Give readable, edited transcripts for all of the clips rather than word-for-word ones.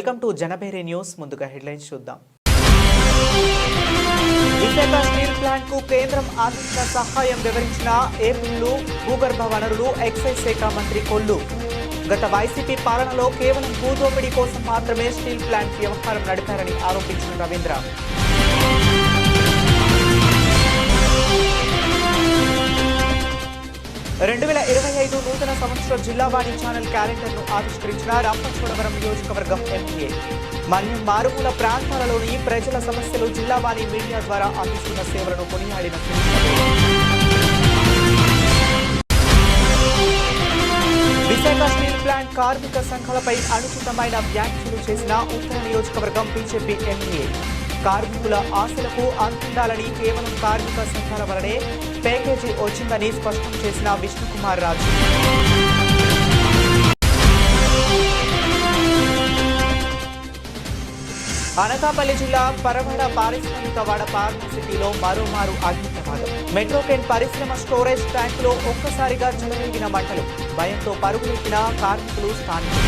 Welcome to జనబేరి news. ముందుగా headlines చూద్దాం. విశాఖ స్టీల్ ప్లాంట్ కు కేంద్రం అందించిన సహాయం వివరించిన ఏపీలు భూగర్భ వనరులు ఎక్సైజ్ శాఖ మంత్రి కొల్లు. గత వైసీపీ పాలనలో కేవలం భూదోపిడీ కోసం మాత్రమే స్టీల్ ప్లాంట్ వ్యవహారం నడిపారని ఆరోపించిన రవీంద్ర. 2025 నూతన సంవత్సర జిల్లావాణి ఛానల్ క్యాలెండర్ను ఆవిష్కరించిన రంపచోడవరం నియోజకవర్గం ఎమ్మెల్యే. మన్యం మారుమూల ప్రాంతాలలోని ప్రజల సమస్యలు జిల్లావాణి మీడియా ద్వారా అందిస్తున్న సేవలను కొనియాడిన విశాఖ స్టీల్ ప్లాంట్ కార్మిక సంఘాలపై అనుచితమైన వ్యాఖ్యలు చేసిన ఉత్తర నియోజకవర్గం బీజేపీ ఎమ్మెల్యే. కార్మికుల ఆశలకు అంతుండాలని కేవలం కార్మిక సంఘాల వలనే ప్యాకేజీ వచ్చిందని స్పష్టం చేసిన విష్ణుకుమార్ రాజు. అనకాపల్లి జిల్లా పరవడ పారిశ్రామిక వాడ ఫార్మసిటీలో మరోమారు అగ్ని ప్రమాదం. మెట్రోకెన్ పరిశ్రమ స్టోరేజ్ ట్యాంకులో ఒక్కసారిగా చెలరేగిన మంటలు. భయంతో పరుగులెత్తిన కార్మికులు, స్థానికులు.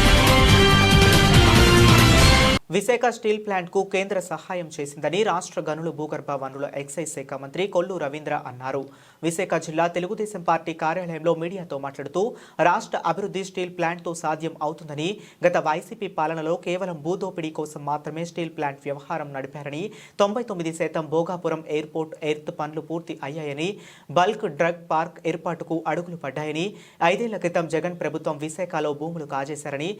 విశాఖ స్టీల్ ప్లాంట్ కు కేంద్ర సహాయం చేసిందని రాష్ట్ర గనులు భూగర్భ వనరుల ఎక్సైజ్ శాఖ మంత్రి కొల్లు రవీంద్ర అన్నారు. విశాఖ జిల్లా తెలుగుదేశం పార్టీ కార్యాలయంలో మీడియాతో మాట్లాడుతూ రాష్ట్ర అభివృద్ధి స్టీల్ ప్లాంట్ తో సాధ్యం అవుతుందని, గత వైసీపీ పాలనలో కేవలం భూదోపిడీ కోసం మాత్రమే స్టీల్ ప్లాంట్ వ్యవహారం నడిపారని, 99% భోగాపురం ఎయిర్పోర్ట్ ఎర్త్ పనులు పూర్తి అయ్యాయని, బల్క్ డ్రగ్ పార్క్ ఏర్పాటుకు అడుగులు పడ్డాయని, 5 ఏళ్ల క్రితం జగన్ ప్రభుత్వం విశాఖలో భూములు కాజేశారని,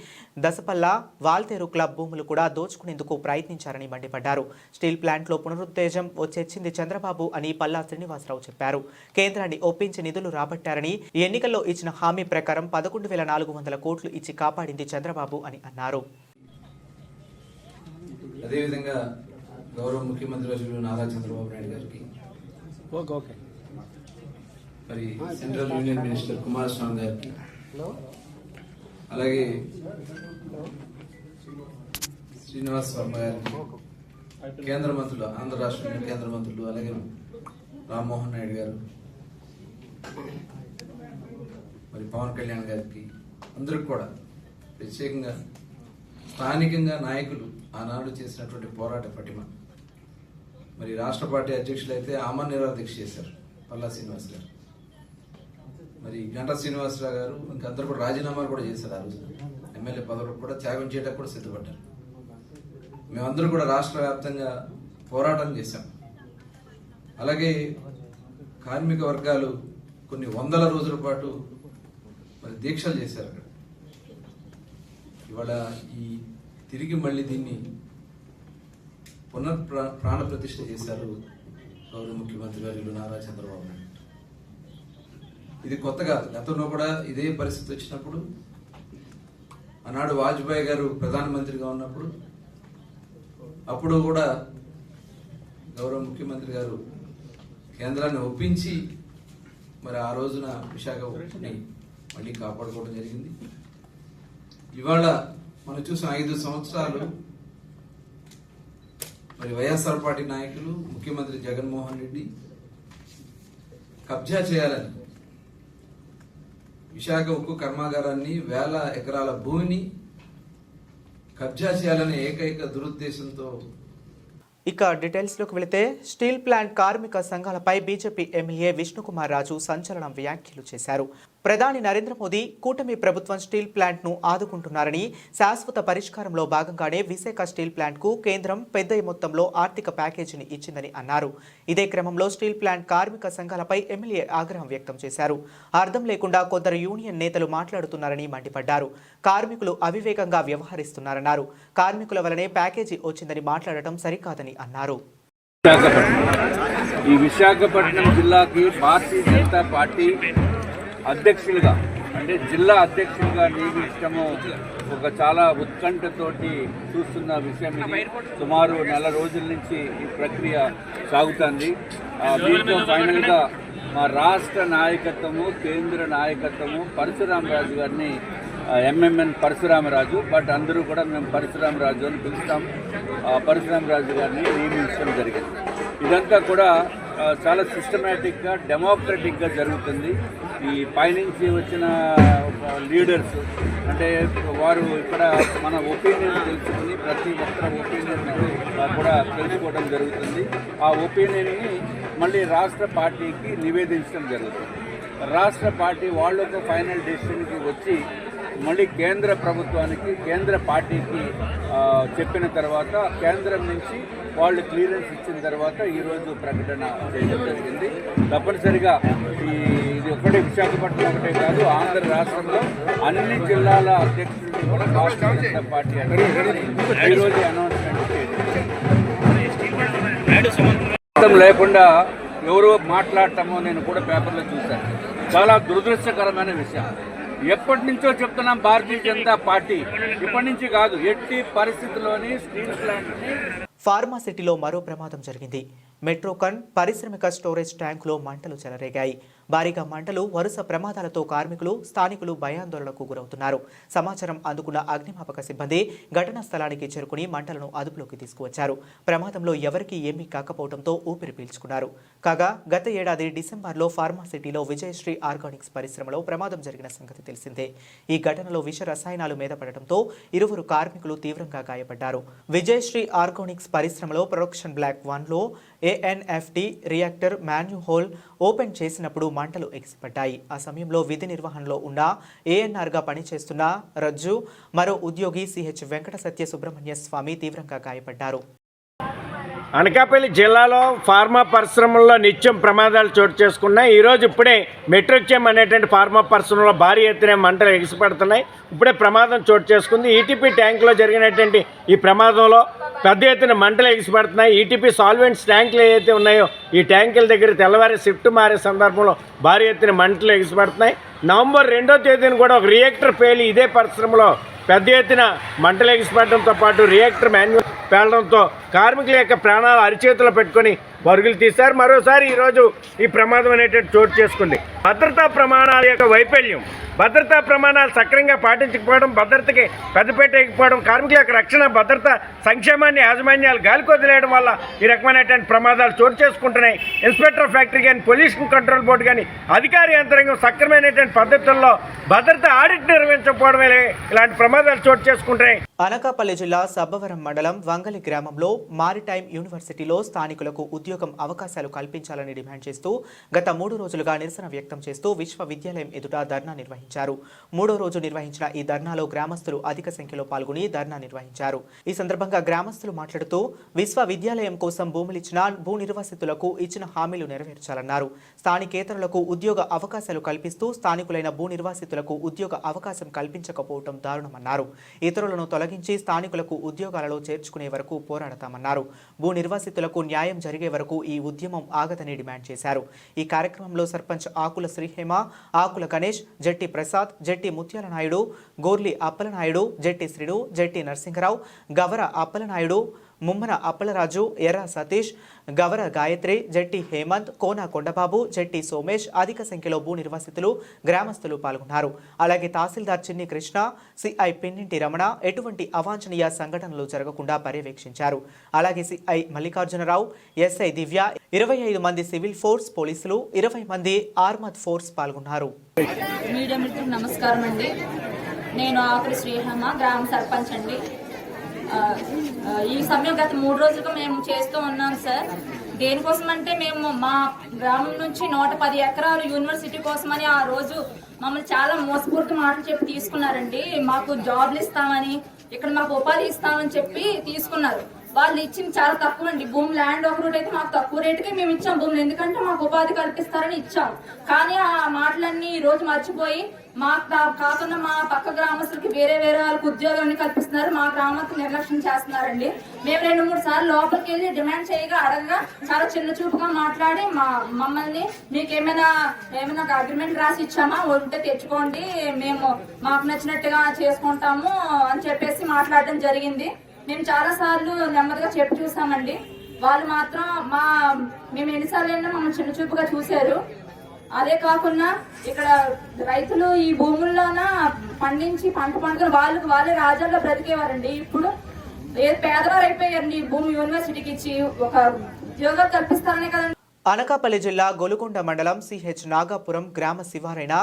దసపల్ల వాల్తేరు క్లబ్ భూములు కూడా దోచుకునేందుకు ప్రయత్నించారని మండిపడ్డారు. స్టీల్ ప్లాంట్ లో పునరుత్తేజం వచ్చేచ్చింది చంద్రబాబు అని పల్లా శ్రీనివాసరావు చెప్పారు. కేంద్రాన్ని ఒప్పించి నిధులు రాబట్టారని, ఎన్నికల్లో ఇచ్చిన హామీ ప్రకారం 11,400 కోట్లు ఇచ్చి కాపాడింది చంద్రబాబు అని అన్నారు. అదేవిధంగా గౌరవ ముఖ్యమంత్రి వర్యులు నారా చంద్రబాబు నాయుడు గారికి, మరి సెంట్రల్ యూనియన్ మినిస్టర్ కుమారస్వామి గారికి, అలాగే శ్రీనివాస్ వర్మ గారికి, కేంద్ర మంత్రులు, ఆంధ్ర రాష్ట్ర కేంద్ర మంత్రులు, అలాగే రామ్మోహన్ నాయుడు గారు, మరి పవన్ కళ్యాణ్ గారికి, అందరికి కూడా ప్రత్యేకంగా స్థానికంగా నాయకులు ఆనాడు చేసినటువంటి పోరాట పటిమ. మరి రాష్ట్ర పార్టీ అధ్యక్షులు అయితే ఆమరణ దీక్ష చేశారు పల్లా శ్రీనివాస్ గారు, మరి గంటా శ్రీనివాసరావు గారు, ఇంకందరూ కూడా రాజీనామాలు కూడా చేశారు. ఆ రోజు ఎమ్మెల్యే పదవులకు కూడా త్యాగం చేయడానికి కూడా సిద్ధపడ్డారు. మేమందరూ కూడా రాష్ట్ర వ్యాప్తంగా పోరాటం చేశాం. అలాగే కార్మిక వర్గాలు కొన్ని వందల రోజుల పాటు మరి దీక్షలు చేశారు అక్కడ. ఇవాళ ఈ తిరిగి మళ్ళీ దీన్ని ప్రాణ ప్రతిష్ఠ చేశారు గౌరవ ముఖ్యమంత్రి వర్యులు నారా చంద్రబాబు నాయుడు. ఇది కొత్తగా, గతంలో కూడా ఇదే పరిస్థితి వచ్చినప్పుడు, ఆనాడు వాజ్పేయి గారు ప్రధానమంత్రిగా ఉన్నప్పుడు, అప్పుడు కూడా గౌరవ ముఖ్యమంత్రి గారు కేంద్రాన్ని ఒప్పించి మరి ఆ రోజున విశాఖ ఉక్కుని మళ్ళీ కాపాడుకోవడం జరిగింది. ఇవాళ మనం చూసిన 5 సంవత్సరాలు మరి వైఎస్ఆర్ పార్టీ నాయకులు, ముఖ్యమంత్రి జగన్మోహన్ రెడ్డి కబ్జా చేయాలని, విశాఖ ఉక్కు కర్మాగారాన్ని, 1000 ఎకరాల భూమిని కబ్జా చేయాలనే ఏకైక దురుద్దేశంతో. ఇక డీటెయిల్స్ లోకి వెళితే, స్టీల్ ప్లాంట్ కార్మిక సంఘాలపై బీజేపీ ఎమ్మెల్యే విష్ణుకుమార్ రాజు సంచలన వ్యాఖ్యలు చేశారు. ప్రధాని నరేంద్ర మోదీ కూటమి ప్రభుత్వం స్టీల్ ప్లాంట్ ను ఆదుకుంటున్నారని, శాశ్వత పరిష్కారంలో భాగంగానే విశాఖ స్టీల్ ప్లాంట్ కు కేంద్రం పెద్ద మొత్తంలో ఆర్థిక ప్యాకేజీని ఇచ్చిందని అన్నారు. ఇదే క్రమంలో స్టీల్ ప్లాంట్ కార్మిక సంఘాలపై ఎమ్మెల్యే ఆగ్రహం వ్యక్తం చేశారు. అర్థం లేకుండా కొందరు యూనియన్ నేతలు మాట్లాడుతున్నారని మండిపడ్డారు. కార్మికులు అవివేకంగా వ్యవహరిస్తున్నారన్నారు. కార్మికుల వలనే ప్యాకేజీ వచ్చిందని మాట్లాడటం సరికాదని అన్నారు. ఈ విశాఖపట్నం జిల్లాకి భారతీయ జనతా పార్టీ అధ్యక్షులుగా, అంటే జిల్లా అధ్యక్షులుగా నియమించడము ఒక చాలా ఉత్కంఠతోటి చూస్తున్న విషయం. ఇది సుమారు 4 రోజుల నుంచి ఈ ప్రక్రియ సాగుతుంది. దీంతో ఫైనల్గా మా రాష్ట్ర నాయకత్వము, కేంద్ర నాయకత్వము పరశురామరాజు గారిని, ఎంఎంఎన్ పరశురామరాజు, బట్ అందరూ కూడా మేము పరశురామరాజు అని పిలుస్తాం, పరశురామరాజు గారిని నియమించడం జరిగింది. ఇదంతా కూడా చాలా సిస్టమేటిక్గా, డెమోక్రటిక్గా జరుగుతుంది. ఈ పైనుంచి వచ్చిన లీడర్స్, అంటే వారు ఇక్కడ మన ఒపీనియన్ తెలుసుకుని ప్రతి ఒక్కరి ఒపీనియన్ కూడా తెలుసుకోవడం జరుగుతుంది. ఆ ఒపీనియన్ని మళ్ళీ రాష్ట్ర పార్టీకి నివేదించడం జరుగుతుంది. రాష్ట్ర పార్టీ వాళ్ళు ఒక ఫైనల్ డెసిషన్కి వచ్చి మళ్ళీ కేంద్ర ప్రభుత్వానికి, కేంద్ర పార్టీకి చెప్పిన తర్వాత కేంద్రం నుంచి వాళ్ళు క్లియరెన్స్ ఇచ్చిన తర్వాత ఈరోజు ప్రకటన చేయడం జరిగింది. తప్పనిసరిగా ఇది ఒకటే విశాఖపట్నం ఒకటే కాదు, ఆంధ్ర రాష్ట్రంలో అన్ని జిల్లాల అధ్యక్షులు కూడా భారతీయ జనతా పార్టీ ఈరోజు అనౌన్స్మెంట్ చేయడం లేకుండా ఎవరో మాట్లాడటమో నేను కూడా పేపర్లో చూశాను. చాలా దురదృష్టకరమైన విషయం. ఎప్పటి నుంచో చెప్తున్నాం, భారతీయ జనతా పార్టీ ఇప్పటి నుంచి కాదు, ఎట్టి పరిస్థితుల్లోని స్టీల్ ప్లాంట్ని. ఫార్మాసిటీలో మరో ప్రమాదం జరిగింది. మెట్రోకన్ పారిశ్రామిక స్టోరేజ్ ట్యాంకులో మంటలు చెలరేగాయి. భారీగా మంటలు, వరుస ప్రమాదాలతో కార్మికులు, స్థానికులు భయాందోళనకు గురవుతున్నారు. సమాచారం అందుకున్న అగ్నిమాపక సిబ్బంది ఘటనా స్థలానికి చేరుకుని మంటలను అదుపులోకి తీసుకువచ్చారు. ప్రమాదంలో ఎవరికీ ఏమీ కాకపోవడంతో ఊపిరి పీల్చుకున్నారు. కాగా గత ఏడాది డిసెంబర్లో ఫార్మాసిటీలో విజయశ్రీ ఆర్గానిక్స్ పరిశ్రమలో ప్రమాదం జరిగిన సంగతి తెలిసిందే. ఈ ఘటనలో విష రసాయనాలు మీద పడటంతో ఇరువురు కార్మికులు తీవ్రంగా గాయపడ్డారు. విజయశ్రీ ఆర్గానిక్స్ పరిశ్రమలో ప్రొడక్షన్ బ్లాక్ 1లో ANFD రియాక్టర్ మాన్యుహోల్ ఓపెన్ చేసినప్పుడు మంటలు ఎగిసిపడ్డాయి. ఆ సమయంలో విధి నిర్వహణలో ఉన్న ANRగా పనిచేస్తున్న రజ్జు, మరో ఉద్యోగి CH వెంకట సత్య సుబ్రహ్మణ్య స్వామి తీవ్రంగా గాయపడ్డారు. అనకాపల్లి జిల్లాలో ఫార్మా పరిశ్రమల్లో నిత్యం ప్రమాదాలు చోటు చేసుకున్నాయి. ఈరోజు ఇప్పుడే మెట్రోచెమ్ అనేటువంటి ఫార్మా పరిశ్రమలో భారీ ఎత్తున మంటలు ఎగిసిపడుతున్నాయి. ఇప్పుడే ప్రమాదం చోటు చేసుకుంది. ETP ట్యాంకులో జరిగినటువంటి ఈ ప్రమాదంలో పెద్ద ఎత్తున మంటలు ఎగిసిపడుతున్నాయి. ETP సాల్వెంట్స్ ట్యాంకులు ఏవైతే ఉన్నాయో ఈ ట్యాంకుల దగ్గర తెల్లవారి షిఫ్ట్ మారే సందర్భంలో భారీ ఎత్తున మంటలు ఎగిసిపడుతున్నాయి. నవంబర్ 2వ తేదీన కూడా ఒక రియాక్టర్ పేలి ఇదే పరిశ్రమలో పెద్ద ఎత్తున మంటలు ఎగిసిపడడంతో పాటు రియాక్టర్ మాన్యువల్ పేలడంతో కార్మికుల యొక్క ప్రాణాలు అరిచేతులు పెట్టుకొని పరుగులు తీశారు. మరోసారి ఈరోజు ఈ ప్రమాదం అనేటువంటి చోటు చేసుకుంది. భద్రతా ప్రమాణాల యొక్క వైఫల్యం, భద్రతా ప్రమాణాలు సక్రమంగా పాటించకపోవడం, భద్రతకి పెద్దపేట ఎక్కిపోవడం, కార్మికుల యొక్క రక్షణ, భద్రత, సంక్షేమాన్ని యాజమాన్యాలు గాలికి వదిలేయడం వల్ల ఈ రకమైనటువంటి ప్రమాదాలు చోటు చేసుకుంటున్నాయి. ఇన్స్పెక్టర్ ఆఫ్ ఫ్యాక్టరీ కానీ, పొల్యూషన్ కంట్రోల్ బోర్డు కానీ అధికార యంత్రాంగం సక్రమైనటువంటి పద్ధతుల్లో భద్రత ఆడిట్ నిర్వహించకపోవడం ఇలాంటి ప్రమాదాలు చోటు చేసుకుంటున్నాయి. అనకాపల్లి జిల్లా సబ్బవరం మండలం వంగలి గ్రామంలో మారిటైమ్ యూనివర్సిటీలో స్థానికులకు ఉద్యోగం అవకాశాలు కల్పించాలని డిమాండ్ చేస్తూ గత 3 రోజులుగా నిరసన వ్యక్తం చేస్తూ విశ్వవిద్యాలయం ఎదుట ధర్నా నిర్వహించారు. 3వ రోజు నిర్వహించిన ఈ ధర్నాలో గ్రామస్తులు అధిక సంఖ్యలో పాల్గొని ధర్నా నిర్వహించారు. ఈ సందర్భంగా గ్రామస్తులు మాట్లాడుతూ విశ్వవిద్యాలయం కోసం భూములిచ్చిన భూ నిర్వాసితులకు ఇచ్చిన హామీలు నెరవేర్చాలన్నారు. స్థానికేతరులకు ఉద్యోగ అవకాశాలు కల్పిస్తూ స్థానికులైన భూ నిర్వాసితులకు ఉద్యోగ అవకాశం కల్పించకపోవడం దారుణమన్నారు. ఇతరులను తొలగించి స్థానికులకు ఉద్యోగాలలో చేర్చుకునే వరకు పోరాడతామన్నారు. భూ నిర్వాసితులకు న్యాయం జరిగే వరకు ఈ ఉద్యమం ఆగదని డిమాండ్ చేశారు. ఈ కార్యక్రమంలో సర్పంచ్ ఆకుల శ్రీహేమ, ఆకుల గణేష్, జట్టి ప్రసాద్, జట్టి ముత్యాల నాయుడు, గోర్లి అప్పలనాయుడు, జట్టి శ్రీను, జట్టి నరసింహరావు, గవర అప్పలనాయుడు, ముమ్మన అప్పలరాజు, ఎర్ర సతీష్, గవర గాయత్రి, జట్టి హేమంత్, కోన కొండబాబు, జట్టి సోమేష్ అధిక సంఖ్యలో భూ నిర్వాసితులు, గ్రామస్తులు పాల్గొన్నారు. అలాగే తహసీల్దార్ చిన్ని కృష్ణ, సిఐ పిన్నింటి రమణ ఎటువంటి అవాంఛనీయ సంఘటనలు జరగకుండా పర్యవేక్షించారు. అలాగే సిఐ మల్లికార్జునరావు, ఎస్ఐ దివ్య, 25 మంది సివిల్ ఫోర్స్ పోలీసులు, 20 మంది ఆర్మడ్ ఫోర్స్ పాల్గొన్నారు. మీడియా మిత్రులకు నమస్కారం అండి. నేను ఆకుల శ్రీహేమ, గ్రామ సర్పంచ్ అండి. ఈ సమయం గత 3 రోజులుగా మేము చేస్తూ ఉన్నాం సార్. దేనికోసం అంటే మేము మా గ్రామం నుంచి 110 ఎకరాలు యూనివర్సిటీ కోసమని ఆ రోజు మమ్మల్ని చాలా మోసపూరిత మాటలు చెప్పి తీసుకున్నారండి. మాకు జాబ్లు ఇస్తామని, ఇక్కడ మాకు ఉపాధి ఇస్తామని చెప్పి తీసుకున్నారు. వాళ్ళు ఇచ్చింది చాలా తక్కువ అండి. భూమి ల్యాండ్ ఒక రూట్ అయితే మాకు తక్కువ రేటుకే మేము ఇచ్చాం భూములు, ఎందుకంటే మాకు ఉపాధి కల్పిస్తారని ఇచ్చాం. కానీ ఆ మాటలన్నీ ఈ రోజు మర్చిపోయి మాకు కాకుండా మా పక్క గ్రామస్తులకి వేరే వాళ్ళకి ఉద్యోగాన్ని కల్పిస్తున్నారు, మా గ్రామానికి నిర్లక్ష్యం చేస్తున్నారండి. మేము 2-3 సార్లు లోపలికి వెళ్ళి డిమాండ్ చేయగా అడగగా చాలా చిన్న చూపుగా మాట్లాడి మమ్మల్ని మీకు ఏమైనా అగ్రిమెంట్ రాసి ఇచ్చామా, ఉంటే తెచ్చుకోండి, మేము మాకు నచ్చినట్టుగా చేసుకుంటాము అని చెప్పేసి మాట్లాడడం జరిగింది. మేము చాలా సార్లు నెమ్మదిగా చెప్పి చూసామండి. వాళ్ళు మాత్రం మేము ఎన్నిసార్లు అయినా మమ్మల్ని చిన్న చూపుగా చూశారు. అదే కాకుండా ఇక్కడ రైతులు ఈ భూముల్లోన పండించి పంట పండుగ వాళ్ళే రాజ్యాల్లో బ్రతికేవారండి. ఇప్పుడు పేదవారు అయిపోయారండి. ఈ భూమి యూనివర్సిటీకి ఇచ్చి ఒక ఉద్యోగాలు కల్పిస్తారనే కదండి. అనకాపల్లి జిల్లా గొలుగొండ మండలం CH నాగాపురం గ్రామ శివారైన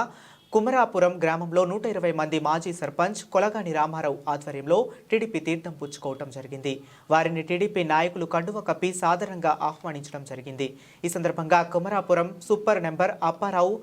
కుమరాపురం గ్రామంలో 120 మంది మాజీ సర్పంచ్ కొలగాని రామారావు ఆధ్వర్యంలో టీడీపీ తీర్థం పుచ్చుకోవటం జరిగింది. వారిని టీడీపీ నాయకులు కండువ కప్పి సాదరంగా ఆహ్వానించడం జరిగింది. ఈ సందర్భంగా కుమరాపురం సూపర్ నెంబర్ అప్పారావు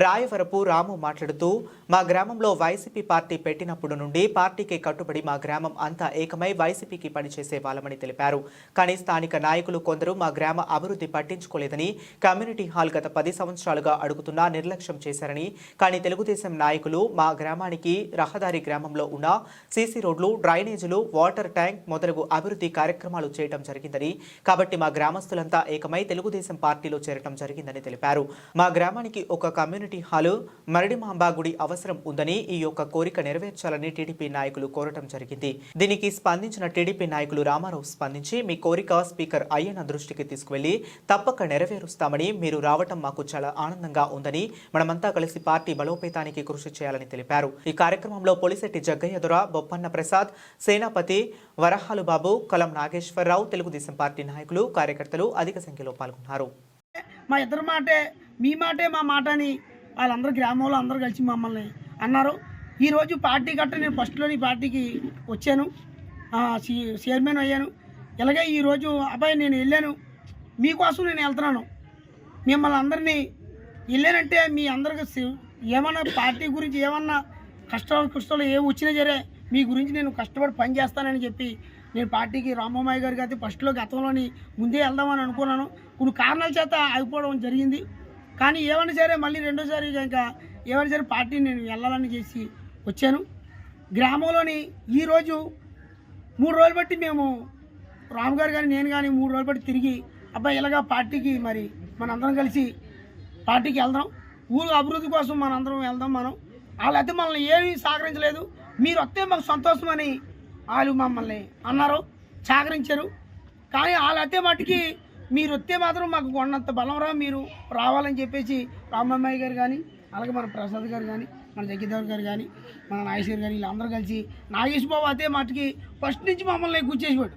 రాయవరపు రాము మాట్లాడుతూ, మా గ్రామంలో వైసీపీ పార్టీ పెట్టినప్పుడు నుండి పార్టీకి కట్టుబడి మా గ్రామం అంతా ఏకమై వైసీపీకి పనిచేసే వాళ్ళమని తెలిపారు. కానీ స్థానిక నాయకులు కొందరు మా గ్రామ అభివృద్ధి పట్టించుకోలేదని, కమ్యూనిటీ హాల్ గత 10 సంవత్సరాలుగా అడుగుతున్నా నిర్లక్ష్యం చేశారని, కానీ తెలుగుదేశం నాయకులు మా గ్రామానికి రహదారి, గ్రామంలో ఉన్న సీసీ రోడ్లు, డ్రైనేజీలు, వాటర్ ట్యాంక్ మొదలగు అభివృద్ధి కార్యక్రమాలు చేయడం జరిగిందని, కాబట్టి మా గ్రామస్తులంతా ఏకమై తెలుగుదేశం పార్టీలో చేరటం జరిగిందని తెలిపారు. మా గ్రామానికి ఒక కమ్యూనిటీ హాలు, మరడిమాంబ గుడి అవసరం ఉందని, ఈ యొక్క కోరిక నెరవేర్చాలని టీడీపీ నాయకులు కోరటం జరిగింది. దీనికి స్పందించిన టీడీపీ నాయకులు రామారావు స్పందించి, మీ కోరిక స్పీకర్ అయ్యన్న దృష్టికి తీసుకువెళ్లి తప్పక నెరవేరుస్తామని, మీరు రావటం మాకు చాలా ఆనందంగా ఉందని, మనమంతా కలిసి పార్టీ బలోపేతానికి కృషి చేయాలని తెలిపారు. ఈ కార్యక్రమంలో పొలిశెట్టి జగ్గయ్య దొర, బొప్పన్న ప్రసాద్, సేనాపతి వరహాలు బాబు, కలం నాగేశ్వరరావు, తెలుగుదేశం పార్టీ నాయకులు, కార్యకర్తలు అధిక సంఖ్యలో పాల్గొన్నారు. మా ఇద్దరు మాటే మీ మాటే మా మాట అని వాళ్ళందరూ గ్రామంలో అందరూ కలిసి మమ్మల్ని అన్నారు. ఈరోజు పార్టీ గట్ట నేను ఫస్ట్లోని పార్టీకి వచ్చాను, చైర్మన్ అయ్యాను. ఇలాగే ఈరోజు అబ్బాయి నేను వెళ్ళాను, మీకోసం నేను వెళ్తున్నాను. మిమ్మల్ని అందరినీ వెళ్ళానంటే మీ అందరికి ఏమన్నా పార్టీ గురించి ఏమన్నా కష్టాలు ఏమి వచ్చినా సరే మీ గురించి నేను కష్టపడి పని చేస్తానని చెప్పి నేను పార్టీకి రామమ్మాయి గారికి అయితే ఫస్ట్లో గతంలోని ముందే వెళ్దామని అనుకున్నాను. కొన్ని కారణాల చేత ఆగిపోవడం జరిగింది. కానీ ఏమైనా సరే మళ్ళీ రెండోసారి ఇంకా ఏమైనా సరే పార్టీ నేను వెళ్ళాలని చేసి వచ్చాను. గ్రామంలోని ఈరోజు 3 రోజులు బట్టి మేము రామ్ గారు కానీ నేను కానీ 3 రోజులు బట్టి తిరిగి అబ్బాయి ఇలాగా పార్టీకి మరి మనందరం కలిసి పార్టీకి వెళ్దాం, ఊరు అభివృద్ధి కోసం మనందరం వెళ్దాం. వాళ్ళైతే మనల్ని ఏమీ సహకరించలేదు, మీరు వస్తే మాకు సంతోషం అని వాళ్ళు మమ్మల్ని అన్నారు, సహకరించారు. కానీ వాళ్ళైతే మట్టుకి మీరు వస్తే మాత్రం మాకు కొన్నంత బలం మీరు రావాలని చెప్పేసి రామమ్మాయి గారు కానీ, అలాగే మన ప్రసాద్ గారు కానీ, మన జగ్గిదేవ్ గారు కానీ, మన నాగేశ్వర్ గారు వీళ్ళందరూ కలిసి, నాగేష్ బాబు అయితే మట్టుకి ఫస్ట్ నుంచి మమ్మల్ని గుర్చేసిపోయాడు.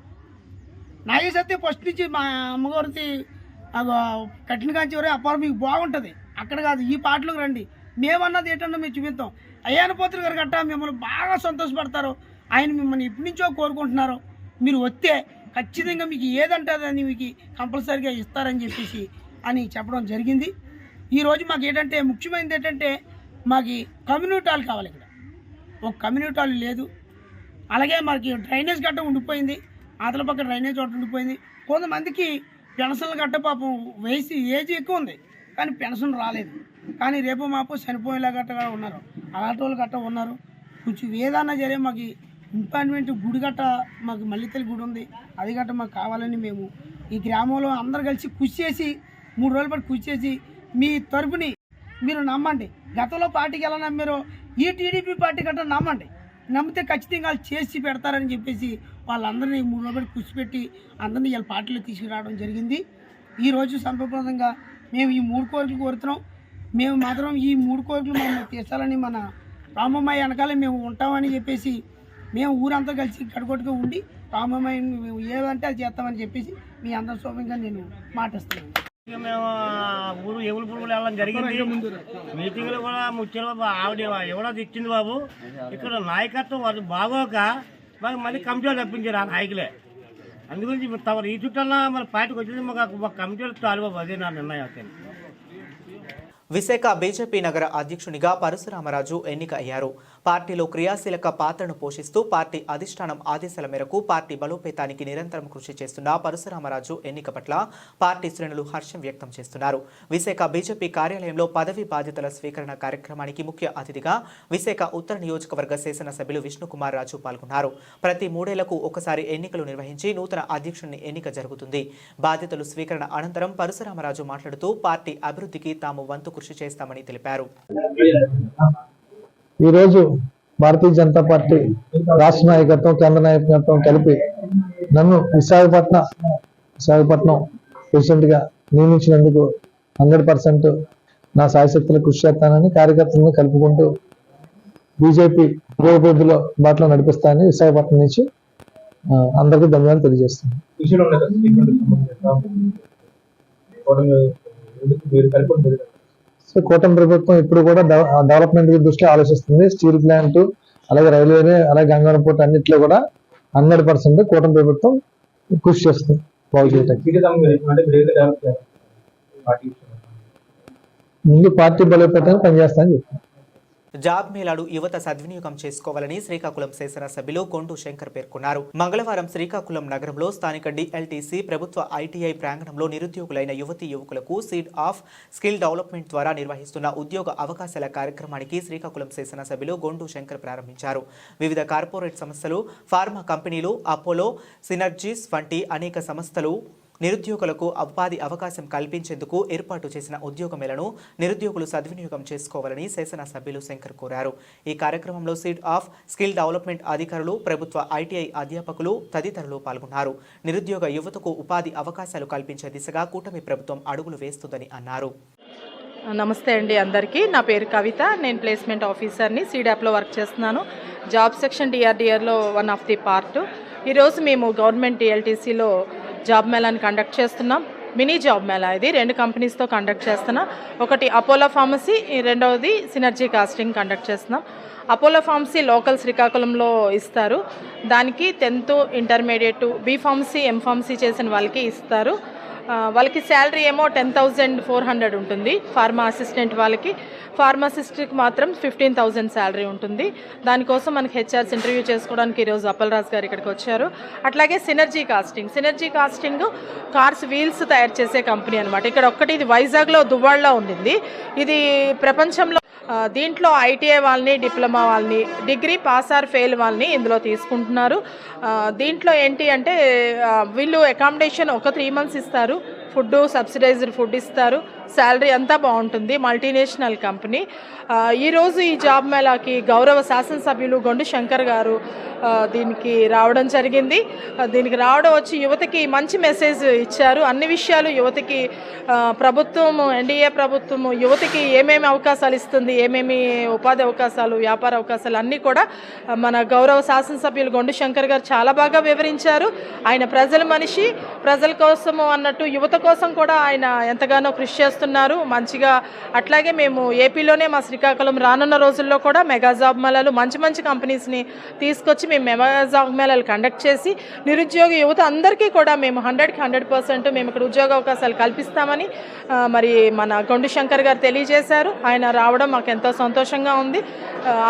నాగేష్ అయితే ఫస్ట్ నుంచి మా అమ్మగారికి కట్టిన కాంచి అప్పుడు మీకు బాగుంటుంది, అక్కడ కాదు ఈ పాటలకు రండి, మేమన్నది ఏంటన్నా మేము చూపిస్తాం. అయ్యాన పోతులు గారు గట్టా మిమ్మల్ని బాగా సంతోషపడతారు, ఆయన మిమ్మల్ని ఇప్పటి నుంచో కోరుకుంటున్నారు, మీరు వస్తే ఖచ్చితంగా మీకు ఏదంటుందని మీకు కంపల్సరీగా ఇస్తారని చెప్పేసి అని చెప్పడం జరిగింది. ఈరోజు మాకు ఏంటంటే ముఖ్యమైనది ఏంటంటే మాకు కమ్యూనిటీ హాల్ కావాలి. ఇక్కడ ఒక కమ్యూనిటీ హాల్ లేదు. అలాగే మనకి డ్రైనేజ్ గట్ట ఉండిపోయింది, ఆతల పక్క డ్రైనేజ్ ఒకటి ఉండిపోయింది. కొంతమందికి పెన్షన్లు గట్ట పాపం ఏజ్ ఎక్కువ ఉంది కానీ పెన్షన్ రాలేదు. కానీ రేపు మాపు చనిపోయేలా గట్ట ఉన్నారు, అలాంటి వాళ్ళు గట్ట ఉన్నారు. కొంచెం ఏదన్నా సరే మాకు ఇంపార్ట్మెంట్ గుడి గట్ట మాకు మల్లితల్లి గుడి ఉంది, అది గట్ట మాకు కావాలని మేము ఈ గ్రామంలో అందరు కలిసి కృషి చేసి 3 రోజుల పాటు కృషి చేసి మీ తరపుని మీరు నమ్మండి. గతంలో పార్టీకి ఎలా నమ్మారో ఈ టీడీపీ పార్టీ గట్ట నమ్మండి, నమ్మితే ఖచ్చితంగా వాళ్ళు చేసి పెడతారని చెప్పేసి వాళ్ళందరినీ 3 రోజుల పాటు కృషి పెట్టి అందరినీ వీళ్ళ పార్టీలో తీసుకురావడం జరిగింది. ఈరోజు సంతోషంగా మేము ఈ 3 కోరికలు కోరుతున్నాం. మేము మాత్రం ఈ 3 కోరికలు మనం తీర్చాలని మన రామమ్మాయి వెనకాలే మేము ఉంటామని చెప్పేసి మేము ఊరంతా కలిసి గడగొట్టుగా ఉండి రామమ్మాయిని మేము ఏదంటే అది చేస్తామని చెప్పేసి మీ అందరి సౌమ్యంగా నేను మాటిస్తున్నాను. మేము ఊరు ఎవరు పురుగులు వెళ్ళడం జరిగింది. మీటింగ్లో కూడా ముఖ్యంగా ఆవిడ ఎవడో ఇచ్చింది బాబు, ఇక్కడ నాయకత్వం వాళ్ళు బాగోక మాకు మళ్ళీ కమిటీలు తప్పించారు ఆ నాయకులే. అందుగురించి తమరు ఈ చుట్టూ మన పార్టీకి వచ్చింది మాకు కమిటీలు చాలు బాబు, అదే నా నిర్ణయం అవుతుంది. విశాఖ బీజేపీ నగర అధ్యక్షునిగా పరశురామరాజు ఎన్నిక అయ్యారు. పార్టీలో క్రియాశీలక పాత్రను పోషిస్తూ పార్టీ అధిష్టానం ఆదేశాల మేరకు పార్టీ బలోపేతానికి నిరంతరం కృషి చేస్తున్న పరశురామరాజు ఎన్నిక పట్ల పార్టీ శ్రేణులు హర్షం వ్యక్తం చేస్తున్నారు. విశాఖ బీజేపీ కార్యాలయంలో పదవి బాధ్యతల స్వీకరణ కార్యక్రమానికి ముఖ్య అతిథిగా విశాఖ ఉత్తర నియోజకవర్గ శాసనసభ్యులు విష్ణుకుమార్ రాజు పాల్గొన్నారు. ప్రతి 3 ఏళ్లకు ఒకసారి ఎన్నికలు నిర్వహించి నూతన అధ్యక్షుని ఎన్నిక జరుగుతుంది. బాధ్యతలు స్వీకరణ అనంతరం పరశురామరాజు మాట్లాడుతూ పార్టీ అభివృద్ధికి తాము వంతు కృషి చేస్తామని తెలిపారు. ఈరోజు భారతీయ జనతా పార్టీ రాష్ట్ర నాయకత్వం, కేంద్ర నాయకత్వం కలిపి నన్ను విశాఖపట్నం ప్రెసిడెంట్ గా నియమించినందుకు 100% నా సాయశక్తులు కృషి చేస్తానని, కార్యకర్తలను కలుపుకుంటూ బీజేపీ అభివృద్ధిలో బాటలో నడిపిస్తానని విశాఖపట్నం నుంచి అందరికీ ధన్యవాదాలు తెలియజేస్తున్నాను. సో కూటమి ప్రభుత్వం ఇప్పుడు కూడా డెవలప్మెంట్ దృష్టిలో ఆలోచిస్తుంది. స్టీల్ ప్లాంట్, అలాగే రైల్వే, అలాగే గంగవరం పోర్ట్ అన్నింటిలో కూడా 100% కూటమి ప్రభుత్వం కృషి చేస్తుంది బాగు చేయడానికి. ముందు పార్టీ బలోపేతాన్ని పనిచేస్తానని చెప్తాను. జాబ్ మేళాలు యువత సద్వినియోగం చేసుకోవాలని శ్రీకాకుళం శాసనసభ్యులు కొండు శంకర్ పేర్కొన్నారు. మంగళవారం శ్రీకాకుళం నగరంలో స్థానిక డిఎల్టీసీ ప్రభుత్వ ఐటీఐ ప్రాంగణంలో నిరుద్యోగులైన యువతీ యువకులకు సీడ్ ఆఫ్ స్కిల్ డెవలప్మెంట్ ద్వారా నిర్వహిస్తున్న ఉద్యోగ అవకాశాల కార్యక్రమానికి శ్రీకాకుళం శాసనసభ్యులు గొండు శంకర్ ప్రారంభించారు. వివిధ కార్పొరేట్ సంస్థలు, ఫార్మా కంపెనీలు, అపోలో, సినర్జీస్ వంటి అనేక సంస్థలు నిరుద్యోగులకు ఉపాధి అవకాశం కల్పించేందుకు ఏర్పాటు చేసిన ఉద్యోగ మేళను నిరుద్యోగులు సద్వినియోగం చేసుకోవాలని శాసనసభ్యులు శంకర్ కోరారు. ఈ కార్యక్రమంలో సీడ్ ఆఫ్ స్కిల్ డెవలప్మెంట్ అధికారులు, ప్రభుత్వ ఐటీఐ అధ్యాపకులు తదితరులు పాల్గొన్నారు. నిరుద్యోగ యువతకు ఉపాధి అవకాశాలు కల్పించే దిశగా కూటమి ప్రభుత్వం అడుగులు వేస్తుందని అన్నారు. నమస్తే అండి అందరికీ. నా పేరు కవిత. నేను ప్లేస్మెంట్ ఆఫీసర్ని. సీడాప్లో వర్క్ చేస్తున్నాను. జాబ్ సెక్షన్ డిఆర్డిఆర్లో వన్ ఆఫ్ ది పార్ట్. ఈరోజు మేము గవర్నమెంట్ డిఎల్టీసీలో జాబ్ మేళాని కండక్ట్ చేస్తున్నాం. మినీ జాబ్ మేళా ఇది 2 కంపెనీస్తో కండక్ట్ చేస్తున్నాం. ఒకటి అపోలో ఫార్మసీ, రెండవది సినర్జీ కాస్టింగ్ కండక్ట్ చేస్తున్నాం. అపోలో ఫార్మసీ లోకల్ శ్రీకాకుళంలో ఇస్తారు. దానికి 10th intermediate, B pharmacy, M pharmacy చేసిన వాళ్ళకి ఇస్తారు. వాళ్ళకి శాలరీ ఏమో 10,400 ఉంటుంది. ఫార్మా అసిస్టెంట్ వాళ్ళకి, ఫార్మసిస్ట్కి మాత్రం 15,000 శాలరీ ఉంటుంది. దానికోసం మనకి హెచ్ఆర్స్ ఇంటర్వ్యూ చేసుకోవడానికి ఈరోజు అప్పలరాజు గారు ఇక్కడికి వచ్చారు. అట్లాగే సినర్జీ కాస్టింగ్ కార్స్ వీల్స్ తయారు చేసే కంపెనీ అనమాట. ఇక్కడ ఒక్కటి ఇది వైజాగ్లో, దువ్వాడలో ఉండింది. ఇది ప్రపంచంలో దీంట్లో ఐటీఐ వాళ్ళని, డిప్లొమా వాళ్ళని, డిగ్రీ పాస్ ఆర్ ఫెయిల్ వాళ్ళని ఇందులో తీసుకుంటున్నారు. దీంట్లో ఏంటి అంటే వీళ్ళు అకామిడేషన్ ఒక 3 months ఇస్తారు. ఫుడ్, సబ్సిడైజ్డ్ ఫుడ్ ఇస్తారు. శాలరీ అంతా బాగుంటుంది. Multinational company. ఈరోజు ఈ జాబ్ మేళాకి గౌరవ శాసనసభ్యులు గొండు శంకర్ గారు దీనికి రావడం జరిగింది. దీనికి రావడం వచ్చి యువతకి మంచి మెసేజ్ ఇచ్చారు. అన్ని విషయాలు యువతకి ప్రభుత్వం, ఎన్డీఏ ప్రభుత్వం యువతకి ఏమేమి అవకాశాలు ఇస్తుంది, ఏమేమి ఉపాధి అవకాశాలు, వ్యాపార అవకాశాలు అన్నీ కూడా మన గౌరవ శాసనసభ్యులు గొండు శంకర్ గారు చాలా బాగా వివరించారు. ఆయన ప్రజల మనిషి, ప్రజల కోసము అన్నట్టు యువత కోసం కూడా ఆయన ఎంతగానో కృషి చేస్తున్నారు మంచిగా. అట్లాగే మేము ఏపీలోనే మా శ్రీకాకుళం రానున్న రోజుల్లో కూడా మెగా జాబ్ మేళాలు, మంచి మంచి కంపెనీస్ని తీసుకొచ్చి మేము మెగా జాబ్ మేళాలు కండక్ట్ చేసి నిరుద్యోగ యువత అందరికీ కూడా మేము 100కి 100% మేము ఇక్కడ ఉద్యోగ అవకాశాలు కల్పిస్తామని మరి మన గొండు శంకర్ గారు తెలియజేశారు. ఆయన రావడం మాకు ఎంతో సంతోషంగా ఉంది.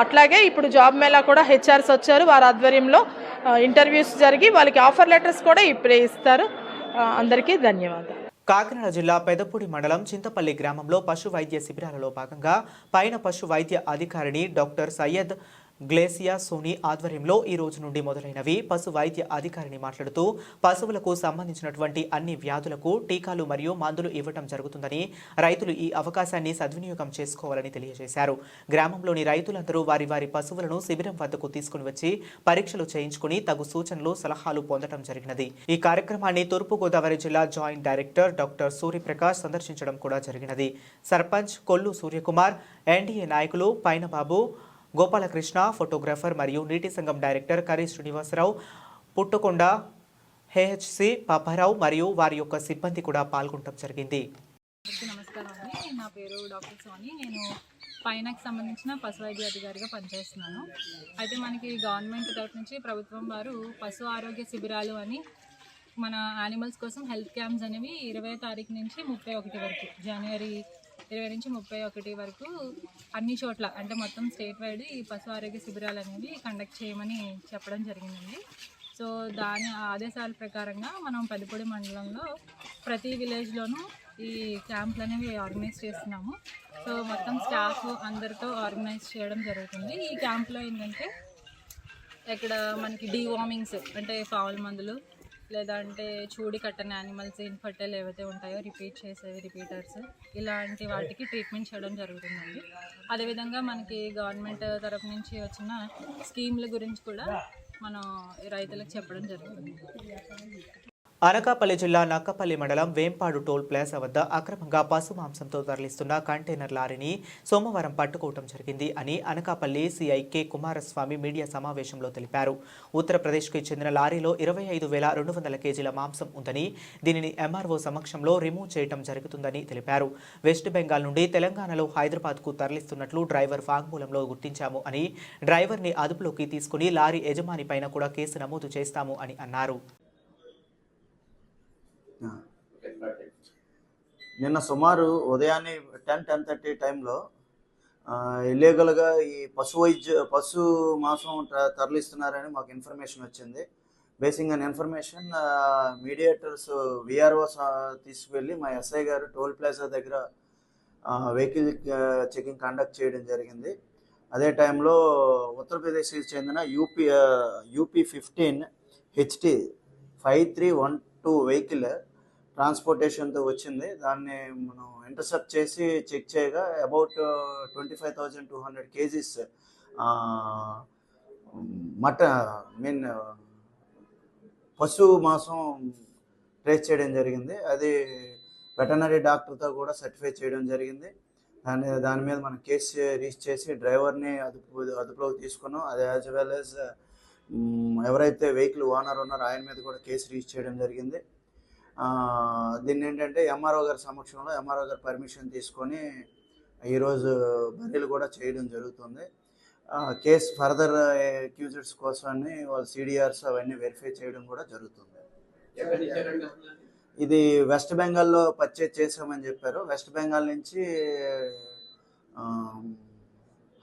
అట్లాగే ఇప్పుడు జాబ్ మేళా కూడా హెచ్ఆర్స్ వచ్చారు. వారి ఆధ్వర్యంలో ఇంటర్వ్యూస్ జరిగి వాళ్ళకి ఆఫర్ లెటర్స్ కూడా ఇప్పుడే ఇస్తారు. అందరికీ ధన్యవాదాలు. కాకినాడ జిల్లా పెదపూడి మండలం చింతపల్లి గ్రామంలో పశు వైద్య శిబిరాలలో భాగంగా పైన పశు వైద్య అధికారిని డాక్టర్ సయ్యద్ గ్లేసియా సోని ఆధ్వర్యంలో ఈ రోజు నుండి మొదలైనవి. పశు వైద్య అధికారిని మాట్లాడుతూ పశువులకు సంబంధించినటువంటి అన్ని వ్యాధులకు టీకాలు మరియు మందులు ఇవ్వటం జరుగుతుందని, రైతులు ఈ అవకాశాన్ని సద్వినియోగం చేసుకోవాలని తెలియజేశారు. గ్రామంలోని రైతులందరూ వారి వారి పశువులను శిబిరం వద్దకు తీసుకుని వచ్చి పరీక్షలు చేయించుకుని తగు సూచనలు, సలహాలు పొందడం జరిగినది. ఈ కార్యక్రమాన్ని తూర్పుగోదావరి జిల్లా జాయింట్ డైరెక్టర్ డాక్టర్ సూర్యప్రకాష్ సందర్శించడం కూడా జరిగినది. సర్పంచ్ కొల్లు సూర్యకుమార్, ఎన్డీఏ నాయకులు పైనబాబు, గోపాలకృష్ణ, ఫోటోగ్రాఫర్ మరియు నీటి సంఘం డైరెక్టర్ కరి శ్రీనివాసరావు, పుట్టకొండ హెచ్సి పాపారావు మరియు వారి యొక్క సిబ్బంది కూడా పాల్గొనడం జరిగింది. నమస్కారం అండి. నా పేరు డాక్టర్ సోని. నేను పైనకి సంబంధించిన పశు వైద్య అధికారిగా పనిచేస్తున్నాను. అయితే మనకి గవర్నమెంట్ తరఫు నుంచి ప్రభుత్వం వారు పశు ఆరోగ్య శిబిరాలు అని మన యానిమల్స్ కోసం హెల్త్ క్యాంప్స్ అనేవి 20వ తారీఖు నుంచి 31 వరకు, జనవరి 20 నుంచి 31 వరకు అన్ని చోట్ల, అంటే మొత్తం స్టేట్ వైడ్ ఈ పశు ఆరోగ్య శిబిరాలు అనేవి కండక్ట్ చేయమని చెప్పడం జరిగిందండి. సో దాని ఆదేశాల ప్రకారంగా మనం పెదపూడి మండలంలో ప్రతి విలేజ్లోనూ ఈ క్యాంపులు అనేవి ఆర్గనైజ్ చేస్తున్నాము. సో మొత్తం స్టాఫ్ అందరితో ఆర్గనైజ్ చేయడం జరుగుతుంది. ఈ క్యాంప్లో ఏంటంటే ఇక్కడ మనకి డీవార్మింగ్స్, అంటే పావుల మందులు, లేదంటే చూడి కట్టని యానిమల్స్, ఇన్ఫర్టైల్ ఏవైతే ఉంటాయో రిపీట్ చేసేవి, రిపీటర్స్, ఇలాంటి వాటికి ట్రీట్మెంట్ చేయడం జరుగుతుందండి. అదేవిధంగా మనకి గవర్నమెంట్ తరఫు నుంచి వచ్చిన స్కీమ్ల గురించి కూడా మనం రైతులకు చెప్పడం జరుగుతుంది. అనకాపల్లి జిల్లా నక్కపల్లి మండలం వేంపాడు టోల్ ప్లాజా వద్ద అక్రమంగా పశు మాంసంతో తరలిస్తున్న కంటైనర్ లారీని సోమవారం పట్టుకోవడం జరిగింది అని Anakapalli CI K Kumaraswamy media సమావేశంలో తెలిపారు. ఉత్తరప్రదేశ్కి చెందిన లారీలో 25,200 కేజీల మాంసం ఉందని, దీనిని ఎంఆర్ఓ సమక్షంలో రిమూవ్ చేయడం జరుగుతుందని తెలిపారు. వెస్ట్ బెంగాల్ నుండి తెలంగాణలో హైదరాబాద్కు తరలిస్తున్నట్లు డ్రైవర్ వాంగ్మూలంలో గుర్తించాము అని, డ్రైవర్ని అదుపులోకి తీసుకుని లారీ యజమాని పైన కూడా కేసు నమోదు చేస్తాము అని అన్నారు. నిన్న సుమారు ఉదయాన్నే 10-10:30 టైంలో ఇల్లీగల్గా ఈ పశు మాంసం తరలిస్తున్నారని మాకు ఇన్ఫర్మేషన్ వచ్చింది. Basing on information mediators VROs తీసుకువెళ్ళి మా ఎస్ఐ గారు టోల్ ప్లాజా దగ్గర వెహికల్ చెకింగ్ కండక్ట్ చేయడం జరిగింది. అదే టైంలో ఉత్తరప్రదేశ్కి చెందిన యూపీ 15 HT 5312 వెహికల్ ట్రాన్స్పోర్టేషన్తో వచ్చింది. దాన్ని మనం ఇంటర్సెప్ట్ చేసి చెక్ చేయగా అబౌట్ 25,200 కేజీస్ పశు మాంసం ట్రేస్ చేయడం జరిగింది. అది వెటనరీ డాక్టర్తో కూడా సర్టిఫై చేయడం జరిగింది. దాని మీద మనం కేసు రిజిస్టర్ చేసి డ్రైవర్ని అదుపులోకి తీసుకున్నాం. అది యాజ్ వెల్ యాజ్ ఎవరైతే వెహికల్ ఓనర్ ఉన్నారో ఆయన మీద కూడా కేసు రిజిస్టర్ చేయడం జరిగింది. దీన్ని ఏంటంటే ఎంఆర్ఓ గారి సమక్షంలో ఎంఆర్ఓ గారి పర్మిషన్ తీసుకొని ఈరోజు బదిలీలు కూడా చేయడం జరుగుతుంది. కేసు ఫర్దర్ అక్యూజ్డ్స్ కోసాన్ని వాళ్ళ సిడిఆర్స్ అవన్నీ వెరిఫై చేయడం కూడా జరుగుతుంది. ఇది వెస్ట్ బెంగాల్లో పర్చేజ్ చేసామని చెప్పారు. వెస్ట్ బెంగాల్ నుంచి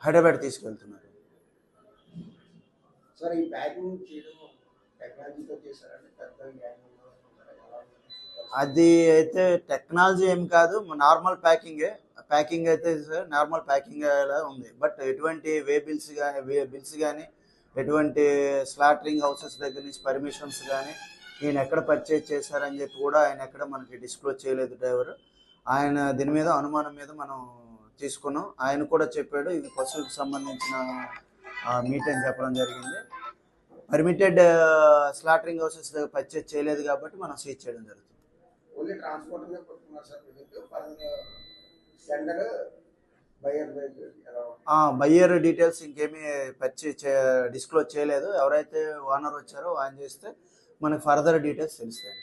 హైదరాబాద్ తీసుకెళ్తున్నారు. సార్, ఈ ప్యాకింగ్ చేయడం టెక్నాలజీతో చేశారంటే అది అయితే టెక్నాలజీ ఏం కాదు, నార్మల్ ప్యాకింగ్ అయితే సార్ నార్మల్ ప్యాకింగ్ అలా ఉంది. బట్ ఎటువంటి బిల్స్ కానీ ఎటువంటి స్లాటరింగ్ హౌసెస్ దగ్గర నుంచి పర్మిషన్స్ కానీ ఈయన ఎక్కడ పర్చేజ్ చేశారని చెప్పి కూడా ఆయన ఎక్కడ మనకి డిస్క్లోజ్ చేయలేదు డ్రైవర్. ఆయన దీని మీద అనుమానం మీద మనం తీసుకున్నాం. ఆయన కూడా చెప్పాడు ఇది పశువులకు సంబంధించిన మీట్ అని చెప్పడం జరిగింది. పర్మిటెడ్ స్లాటరింగ్ హౌసెస్ దగ్గర పర్చేజ్ చేయలేదు కాబట్టి మనం సీజ్ చేయడం జరుగుతుంది. ఓన్లీ ట్రాన్స్పోర్ట్ మీద కొట్టుకున్నారు సార్. సెండర్ బయ్యర్ డీటెయిల్స్ ఇంకేమీ డిస్క్లోజ్ చేయలేదు. ఎవరైతే ఓనర్ వచ్చారో ఆయన చేస్తే మనకు ఫర్దర్ డీటెయిల్స్ తెలుస్తాయి.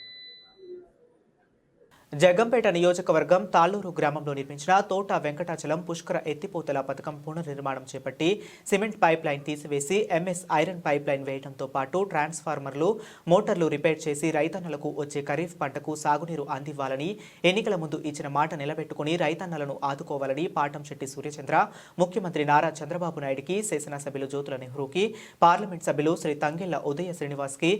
జగంపేట నియోజకవర్గం తాళ్లూరు గ్రామంలో నిర్మించిన తోట వెంకటాచలం పుష్కర ఎత్తిపోతల పథకం పునర్నిర్మాణం చేపట్టి సిమెంట్ పైప్ లైన్ తీసివేసి ఎంఎస్ ఐరన్ పైప్ లైన్ వేయడంతో పాటు ట్రాన్స్ఫార్మర్లు, మోటార్లు రిపేర్ చేసి రైతన్నలకు వచ్చే ఖరీఫ్ పంటకు సాగునీరు అందివ్వాలని, ఎన్నికల ముందు ఇచ్చిన మాట నిలబెట్టుకుని రైతన్నలను ఆదుకోవాలని పాటంశెట్టి సూర్యచంద్ర, ముఖ్యమంత్రి నారా చంద్రబాబు నాయుడికి, శాసనసభ్యులు జ్యోతుల నెహ్రూకి, పార్లమెంట్ సభ్యులు శ్రీ తంగెళ్ల ఉదయ శ్రీనివాస్కి,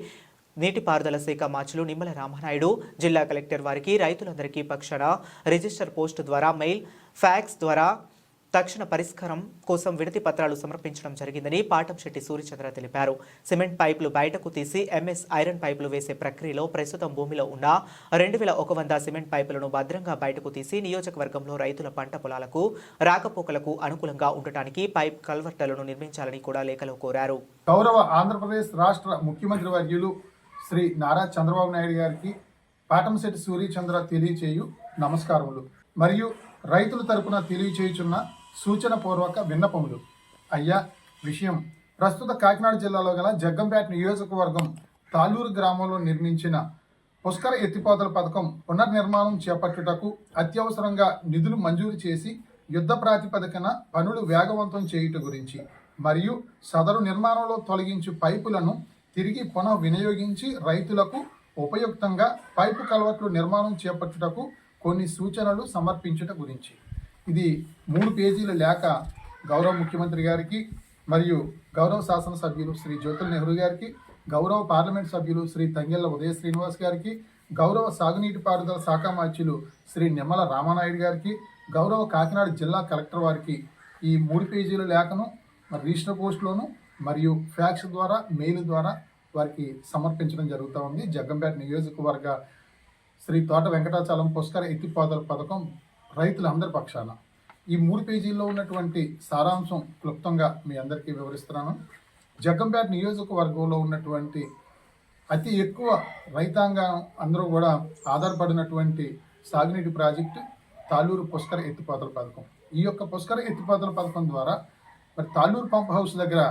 నీటిపారుదల శాఖ మార్చులు నిమ్మల రామనాయుడు, జిల్లా కలెక్టర్ వారికి రైతులందరికీ పక్షాన రిజిస్టర్ పోస్టు ద్వారా మెయిల్, ఫ్యాక్స్ ద్వారా తక్షణ పరిష్కారం కోసం వినతి పత్రాలు సమర్పించడం జరిగిందని పాటంశెట్టి సూర్యచంద్ర తెలిపారు. సిమెంట్ పైపులు బయటకు తీసి ఎంఎస్ ఐరన్ పైపులు వేసే ప్రక్రియలో ప్రస్తుతం భూమిలో ఉన్న 2,100 సిమెంట్ పైపులను భద్రంగా బయటకు తీసి నియోజకవర్గంలో రైతుల పంట పొలాలకు, రాకపోకలకు అనుకూలంగా ఉండటానికి పైప్ కల్వర్టలను నిర్మించాలని కూడా లేఖలో కోరారు. గౌరవ ఆంధ్రప్రదేశ్ రాష్ట్ర ముఖ్యమంత్రి వర్యులు శ్రీ నారా చంద్రబాబు నాయుడు గారికి పాటంశెట్టి సూర్యచంద్ర తెలియచేయు నమస్కారములు మరియు రైతుల తరపున తెలియచేయుచున్న సూచన పూర్వక విన్నపములు. అయ్యా, విషయం ప్రస్తుత కాకినాడ జిల్లాలో గల జగ్గంపేట నియోజకవర్గం తాళ్లూరు గ్రామంలో నిర్మించిన పుష్కర ఎత్తిపోతల పథకం పునర్నిర్మాణం చేపట్టుటకు అత్యవసరంగా నిధులు మంజూరు చేసి యుద్ధ ప్రాతిపదికన పనులు వేగవంతం చేయుట గురించి మరియు సదరు నిర్మాణంలో తొలగించు పైపులను తిరిగి పునః వినియోగించి రైతులకు ఉపయుక్తంగా పైపు కల్వర్ట్లు నిర్మాణం చేపట్టుటకు కొన్ని సూచనలు సమర్పించుట గురించి. ఇది 3 పేజీల లేఖ గౌరవ ముఖ్యమంత్రి గారికి మరియు గౌరవ శాసనసభ్యులు శ్రీ జ్యోతుల నెహ్రూ గారికి, గౌరవ పార్లమెంట్ సభ్యులు శ్రీ తంగెళ్ల ఉదయ శ్రీనివాస్ గారికి, గౌరవ సాగునీటి పారుదల శాఖ మార్చులు శ్రీ నిమ్మల రామనాయుడు గారికి, గౌరవ కాకినాడ జిల్లా కలెక్టర్ వారికి ఈ 3 పేజీల లేఖను రిజిస్టర్ పోస్టులోను మరియు ఫ్యాక్స్ ద్వారా, మెయిల్ ద్వారా వారికి సమర్పించడం జరుగుతూ ఉంది. జగ్గంపేట నియోజకవర్గ శ్రీ తోట వెంకటాచలం పుష్కర ఎత్తిపోతల పథకం రైతులందరి పక్షాన ఈ 3 పేజీల్లో ఉన్నటువంటి సారాంశం క్లుప్తంగా మీ అందరికీ వివరిస్తున్నాను. జగ్గంపేట నియోజకవర్గంలో ఉన్నటువంటి అతి ఎక్కువ రైతాంగం అందరూ కూడా ఆధారపడినటువంటి సాగునీటి ప్రాజెక్టు తాళ్ళూరు పుష్కర ఎత్తిపోతల పథకం. ఈ యొక్క పుష్కర ఎత్తిపోతల పథకం ద్వారా మరి తాళ్ళూరు పంప్ హౌస్ దగ్గర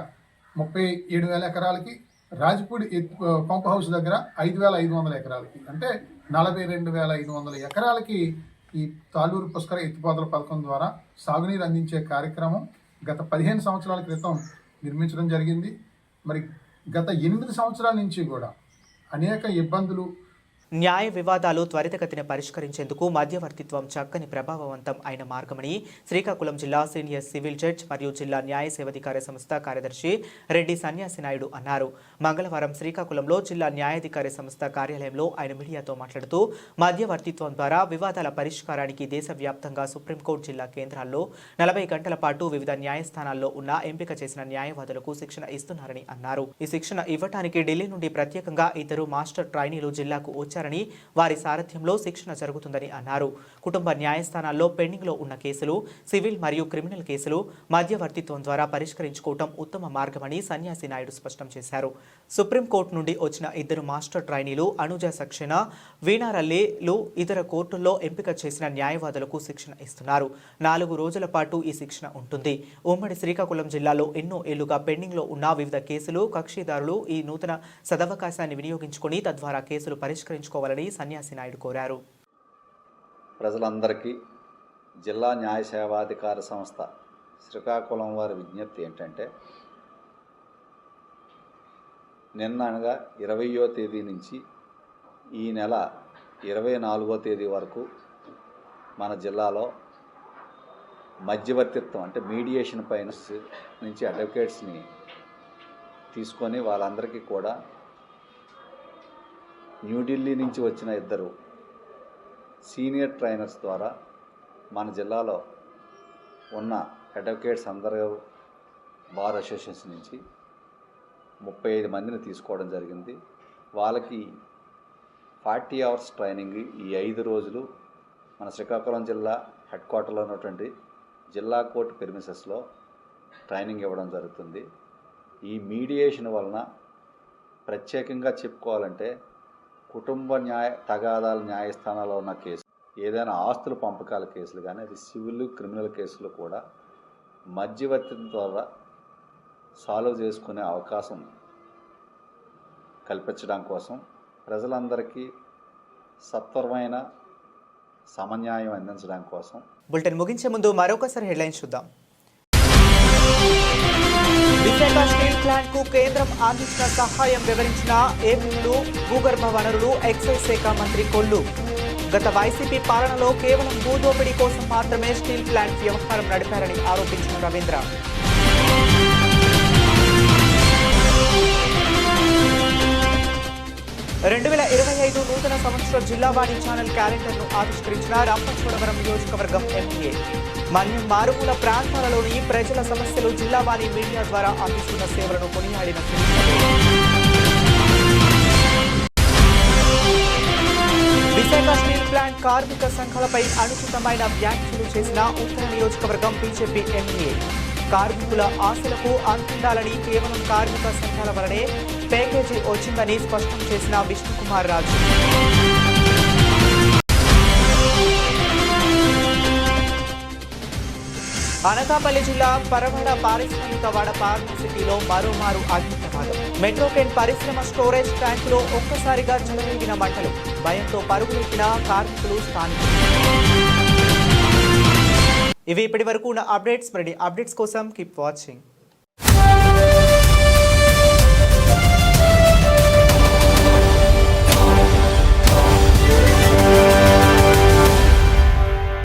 37,000 ఎకరాలకి, రాజపూడి పంప్ హౌస్ దగ్గర 5,500 ఎకరాలకి, అంటే 42,500 ఎకరాలకి ఈ తాళ్ళూరు పుష్కర ఎత్తిపోతల పథకం ద్వారా సాగునీరు అందించే కార్యక్రమం గత 15 సంవత్సరాల క్రితం నిర్మించడం జరిగింది. మరి గత 8 సంవత్సరాల నుంచి కూడా అనేక ఇబ్బందులు, న్యాయ వివాదాలు త్వరితగతిన పరిష్కరించేందుకు మధ్యవర్తిత్వం చక్కని ప్రభావవంతం అయిన మార్గమని శ్రీకాకుళం జిల్లా సీనియర్ సివిల్ జడ్జ్ మరియు జిల్లా న్యాయ సేవాధికార సంస్థ కార్యదర్శి రెడ్డి సన్యాసి నాయుడు అన్నారు. మంగళవారం శ్రీకాకుళంలో జిల్లా న్యాయాధికారి సంస్థ కార్యాలయంలో ఆయన మీడియాతో మాట్లాడుతూ మధ్యవర్తిత్వం ద్వారా వివాదాల పరిష్కారానికి దేశవ్యాప్తంగా సుప్రీంకోర్టు జిల్లా కేంద్రాల్లో 40 గంటల పాటు వివిధ న్యాయస్థానాల్లో ఉన్న ఎంపిక చేసిన న్యాయవాదులకు శిక్షణ ఇస్తున్నారని అన్నారు. ఈ శిక్షణ ఇవ్వడానికి ఢిల్లీ నుండి ప్రత్యేకంగా 2 మాస్టర్ ట్రైనీలు జిల్లాకు వచ్చారని, వారి సారథ్యంలో శిక్షణ జరుగుతుందని అన్నారు. కుటుంబ న్యాయస్థానాల్లో పెండింగ్లో ఉన్న కేసులు, సివిల్ మరియు క్రిమినల్ కేసులు మధ్యవర్తిత్వం ద్వారా పరిష్కరించుకోవటం ఉత్తమ మార్గమని సన్యాసి నాయుడు స్పష్టం చేశారు. సుప్రీంకోర్టు నుండి వచ్చిన 2 మాస్టర్ ట్రైనీలు అనుజ సక్సేనా, వీణారల్లేలు ఇతర కోర్టుల్లో ఎంపిక చేసిన న్యాయవాదులకు శిక్షణ ఇస్తున్నారు. 4 రోజుల పాటు ఈ శిక్షణ ఉంటుంది. ఉమ్మడి శ్రీకాకుళం జిల్లాలో ఎన్నో ఏళ్లుగా పెండింగ్లో ఉన్న వివిధ కేసులు కక్షిదారులు ఈ నూతన సదవకాశాన్ని వినియోగించుకొని తద్వారా కేసులు పరిష్కరించుకోవాలని సన్యాసి నాయుడు కోరారు. ప్రజలందరికీ జిల్లా న్యాయ సేవాధికార సంస్థ శ్రీకాకుళం వారి విజ్ఞప్తి ఏంటంటే, నిన్న అనగా 20వ తేదీ నుంచి ఈ నెల 24వ తేదీ వరకు మన జిల్లాలో మధ్యవర్తిత్వం అంటే మీడియేషన్ పైన నుంచి అడ్వకేట్స్ని తీసుకొని వాళ్ళందరికీ కూడా న్యూఢిల్లీ నుంచి వచ్చిన 2 సీనియర్ ట్రైనర్స్ ద్వారా మన జిల్లాలో ఉన్న అడ్వకేట్స్ అందరూ బార్ అసోసియేషన్ నుంచి 35 మందిని తీసుకోవడం జరిగింది. వాళ్ళకి 40 అవర్స్ ట్రైనింగ్ ఈ 5 రోజులు మన శ్రీకాకుళం జిల్లా హెడ్ క్వార్టర్లో ఉన్నటువంటి జిల్లా కోర్టు ప్రిమిసెస్లో ట్రైనింగ్ ఇవ్వడం జరుగుతుంది. ఈ మీడియేషన్ వలన ప్రత్యేకంగా చెప్పుకోవాలంటే కుటుంబ తగాదాల న్యాయస్థానాల్లో ఉన్న కేసు, ఏదైనా ఆస్తుల పంపకాల కేసులు కానీ, అది సివిల్ క్రిమినల్ కేసులు కూడా మధ్యవర్తిత్వం ద్వారా సాల్వ్ చేసుకునే అవకాశం కల్పించడం కోసం, ప్రజలందరికీ సత్వరమైన సమన్యాయం అందించడం కోసం. బులెటిన్ ముగించే ముందు మరొకసారి హెడ్లైన్స్ చూద్దాం. విశాఖ స్టీల్ ప్లాంట్ కు కేంద్రం అందించిన సహాయం వివరించిన ఏపీలు భూగర్భ వనరులు ఎక్సైజ్ శాఖ మంత్రి కొల్లు. గత వైసీపీ పాలనలో కేవలం భూదోపిడీ కోసం మాత్రమే స్టీల్ ప్లాంట్ వ్యవహారం నడిపారని ఆరోపించిన రవీంద్ర. 2025 నూతన సంవత్సర జిల్లావాణి ఛానల్ క్యాలెండర్ను ఆవిష్కరించిన రంపచోడవరం నియోజకవర్గం ఎమ్మెల్యే. మన్యం మారుమూల ప్రాంతాలలోని ప్రజల సమస్యలు జిల్లావాణి మీడియా ద్వారా అందిస్తున్న సేవలను కొనియాడిన విశాఖ స్టీల్ ప్లాంట్ కార్మిక సంఘాలపై అనుచితమైన వ్యాఖ్యలు చేసిన ఉత్తర నియోజకవర్గం బీజేపీ ఎమ్మెల్యే. కార్మికుల ఆశలకు అంతుండాలని కేవలం కార్మిక సంఘాల వలనే ప్యాకేజీ వచ్చిందని స్పష్టం చేసిన విష్ణుకుమార్ రాజు. అనకాపల్లి జిల్లా పరవడ పారిశ్రామికవాడ ఫార్మసిటీలో మరోమారు అగ్ని ప్రమాదం. మెట్రోకెన్ పరిశ్రమ స్టోరేజ్ ట్యాంకులో ఒక్కసారిగా చెలరేగిన మంటలు. భయంతో పరుగులెత్తిన కార్మికులు, స్థానికులు. ఇవి ఇప్పటి వరకు ఉన్న అప్డేట్స్. మరిన్ని అప్డేట్స్ కోసం కీప్ వాచింగ్.